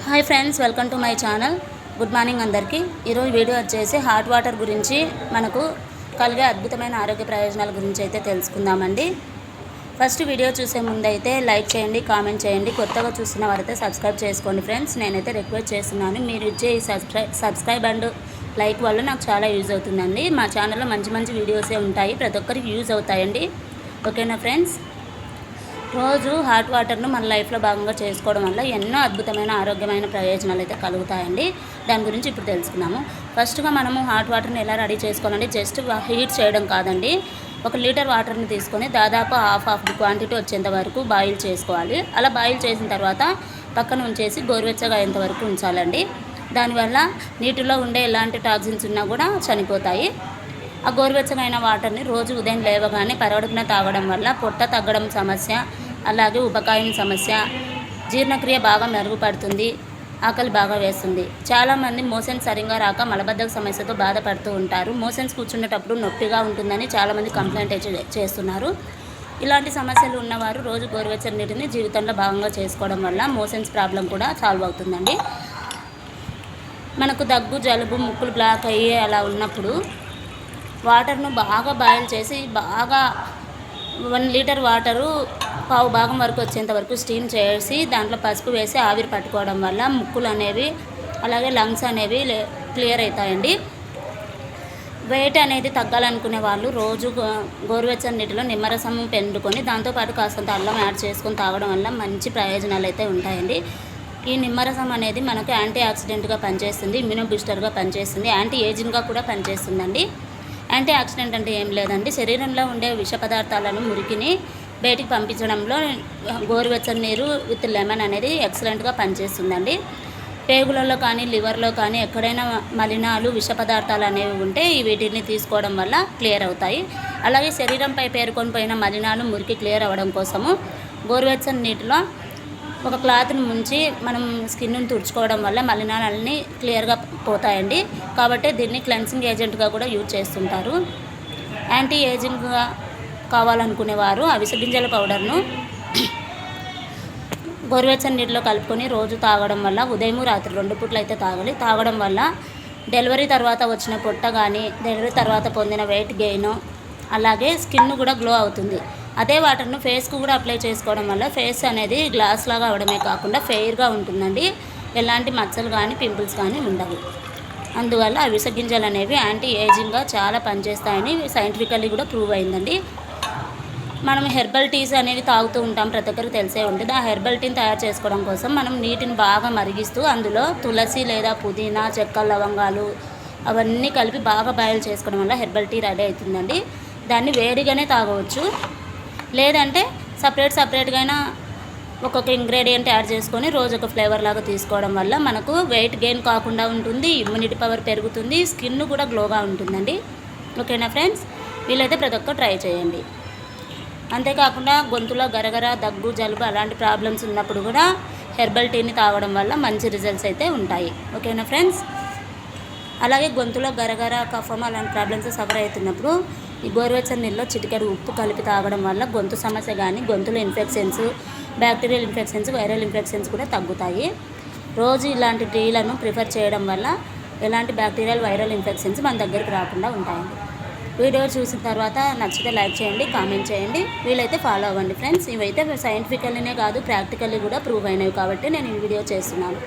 Hi friends, welcome to my channel. Good morning అందరికీ. ఈరోజు video వచ్చేసి హాట్ వాటర్ గురించి మనకు కలిగే అద్భుతమైన ఆరోగ్య ప్రయోజనాల గురించి అయితే తెలుసుకుందామండి. ఫస్ట్ వీడియో చూసే ముందు అయితే లైక్ చేయండి, కామెంట్ చేయండి. కొత్తగా చూసిన వారైతే సబ్స్క్రైబ్ చేసుకోండి ఫ్రెండ్స్. నేనైతే రిక్వెస్ట్ చేస్తున్నాను, మీరు ఇచ్చే ఈ సబ్స్క్రైబ్ అండ్ లైక్ వల్ల నాకు చాలా యూజ్ అవుతుందండి. మా ఛానల్లో మంచి మంచి వీడియోసే ఉంటాయి, ప్రతి ఒక్కరికి యూజ్ అవుతాయండి. ఓకేనా ఫ్రెండ్స్? రోజు హాట్ వాటర్ను మన లైఫ్లో భాగంగా చేసుకోవడం వల్ల ఎన్నో అద్భుతమైన ఆరోగ్యమైన ప్రయోజనాలు అయితే కలుగుతాయండి. దాని గురించి ఇప్పుడు తెలుసుకుందాము. ఫస్ట్గా మనము హాట్ వాటర్ని ఎలా రెడీ చేసుకోవాలంటే జస్ట్ హీట్ చేయడం కాదండి. 1 లీటర్ వాటర్ని తీసుకొని దాదాపు హాఫ్ క్వాంటిటీ వచ్చేంత వరకు బాయిల్ చేసుకోవాలి. అలా బాయిల్ చేసిన తర్వాత పక్కన ఉంచేసి గోరువెచ్చగా అయ్యేంత వరకు ఉంచాలండి. దానివల్ల నీటిలో ఉండే ఎలాంటి టాక్సిన్స్ ఉన్నా కూడా చనిపోతాయి. ఆ గోరువెచ్చమైన వాటర్ని రోజు ఉదయం లేవగానే పరగడుపున తాగడం వల్ల పొట్ట తగ్గడం సమస్య, అలాగే ఉపకాయం సమస్య, జీర్ణక్రియ బాగా మెరుగుపడుతుంది, ఆకలి బాగా వేస్తుంది. చాలామంది మోషన్స్ సరిగా రాక మలబద్ధక సమస్యతో బాధపడుతూ ఉంటారు. మోషన్స్ కూర్చునేటప్పుడు నొప్పిగా ఉంటుందని చాలామంది కంప్లైంట్ చేస్తున్నారు. ఇలాంటి సమస్యలు ఉన్నవారు రోజు గోరువెచ్చని నీటిని జీవితంలో భాగంగా చేసుకోవడం వల్ల మోషన్స్ ప్రాబ్లం కూడా సాల్వ్ అవుతుందండి. మనకు దగ్గు, జలుబు, ముక్కులు బ్లాక్ అయ్యి అలా ఉన్నప్పుడు వాటర్ను బాగా బాయిల్ చేసి బాగా 1 లీటర్ వాటరు పావు భాగం వరకు వచ్చేంత వరకు స్టీమ్ చేసి దాంట్లో పసుపు వేసి ఆవిరి పట్టుకోవడం వల్ల ముక్కులు అనేవి అలాగే లంగ్స్ అనేవి క్లియర్ అవుతాయండి. వెయిట్ అనేది తగ్గాలనుకునే వాళ్ళు రోజు గోరువెచ్చని నీటిలో నిమ్మరసం పెండుకొని దాంతోపాటు కాస్తంత అల్లం యాడ్ చేసుకొని తాగడం వల్ల మంచి ప్రయోజనాలు అయితే ఉంటాయండి. ఈ నిమ్మరసం అనేది మనకు యాంటీ ఆక్సిడెంట్గా పనిచేస్తుంది, ఇమ్యూనో బూస్టర్గా పనిచేస్తుంది, యాంటీ ఏజింగ్గా కూడా పనిచేస్తుందండి. యాంటీ ఆక్సిడెంట్ అంటే ఏం లేదండి, శరీరంలో ఉండే విష పదార్థాలను, మురికిని బయటికి పంపించడంలో గోరువెచ్చని నీరు విత్ లెమన్ అనేది ఎక్సలెంట్గా పనిచేస్తుందండి. పేగులలో కానీ లివర్లో కానీ ఎక్కడైనా మలినాలు, విష పదార్థాలు అనేవి ఉంటే వీటిని తీసుకోవడం వల్ల క్లియర్ అవుతాయి. అలాగే శరీరంపై పేరుకొని పోయిన మలినాలు, మురికి క్లియర్ అవ్వడం కోసము గోరువెచ్చని నీటిలో ఒక క్లాత్ని ముంచి మనం స్కిన్ను తుడుచుకోవడం వల్ల మలినాలన్నీ క్లియర్గా పోతాయండి. కాబట్టి దీన్ని క్లెన్సింగ్ ఏజెంట్గా కూడా యూజ్ చేస్తుంటారు. యాంటీ ఏజింగ్గా కావాలనుకునేవారు అవిసె గింజల పౌడర్ను గోరువెచ్చని నీటిలో కలుపుకొని రోజు తాగడం వల్ల ఉదయం, రాత్రి 2 పూటలు అయితే తాగడం వల్ల డెలివరీ తర్వాత వచ్చిన పొట్ట కానీ, డెలివరీ తర్వాత పొందిన వెయిట్ గెయిన్, అలాగే స్కిన్ కూడా గ్లో అవుతుంది. అదే వాటర్ను ఫేస్కు కూడా అప్లై చేసుకోవడం వల్ల ఫేస్ అనేది గ్లాస్ లాగా అవడమే కాకుండా ఫెయిర్గా ఉంటుందండి. ఎలాంటి మచ్చలు కానీ, పింపుల్స్ కానీ ఉండవు. అందువల్ల అవిసె గింజలు అనేవి యాంటీ ఏజింగ్గా చాలా పనిచేస్తాయని సైంటిఫికల్లీ కూడా ప్రూవ్ అయిందండి. మనం హెర్బల్ టీస్ అనేవి తాగుతూ ఉంటాం, ప్రతి ఒక్కరికి తెలిసే ఉంటుంది. ఆ హెర్బల్ టీని తయారు చేసుకోవడం కోసం మనం నీటిని బాగా మరిగిస్తూ అందులో తులసి లేదా పుదీనా, చెక్క, లవంగాలు అవన్నీ కలిపి బాగా బాయిల్ చేసుకోవడం వల్ల హెర్బల్ టీ రెడీ అవుతుందండి. దాన్ని వేడిగానే తాగవచ్చు, లేదంటే సపరేట్గా ఒక్కొక్క ఇంగ్రీడియంట్ యాడ్ చేసుకొని రోజు ఒక ఫ్లేవర్ లాగా తీసుకోవడం వల్ల మనకు వెయిట్ గెయిన్ కాకుండా ఉంటుంది, ఇమ్యూనిటీ పవర్ పెరుగుతుంది, స్కిన్ కూడా గ్లోగా ఉంటుందండి. ఓకేనా ఫ్రెండ్స్? వీలైతే ప్రతి ఒక్క ట్రై చేయండి. అంతేకాకుండా గొంతులో గరగర, దగ్గు, జలుబు అలాంటి ప్రాబ్లమ్స్ ఉన్నప్పుడు కూడా హెర్బల్ టీని తాగడం వల్ల మంచి రిజల్ట్స్ అయితే ఉంటాయి. ఓకేనా ఫ్రెండ్స్? అలాగే గొంతులో గరగర, కఫం అలాంటి ప్రాబ్లమ్స్ సఫర్ అవుతున్నప్పుడు ఈ గోరువెచ్చని నీళ్ళలో చిటికెడు ఉప్పు కలిపి తాగడం వల్ల గొంతు సమస్య కానీ, గొంతులో infections, bacterial infections, viral infections కూడా తగ్గుతాయి. రోజు ఇలాంటి టీలను ప్రిఫర్ చేయడం వల్ల ఎలాంటి బ్యాక్టీరియల్, వైరల్ ఇన్ఫెక్షన్స్ మన దగ్గరికి రాకుండా ఉంటాయండి. వీడియో చూసిన తర్వాత నచ్చితే లైక్ చేయండి, కామెంట్ చేయండి, వీలైతే ఫాలో అవ్వండి ఫ్రెండ్స్. ఇవైతే సైంటిఫికల్లీనే కాదు ప్రాక్టికల్లీ కూడా ప్రూవ్ అయినవి కాబట్టి నేను ఈ వీడియో చేస్తున్నాను.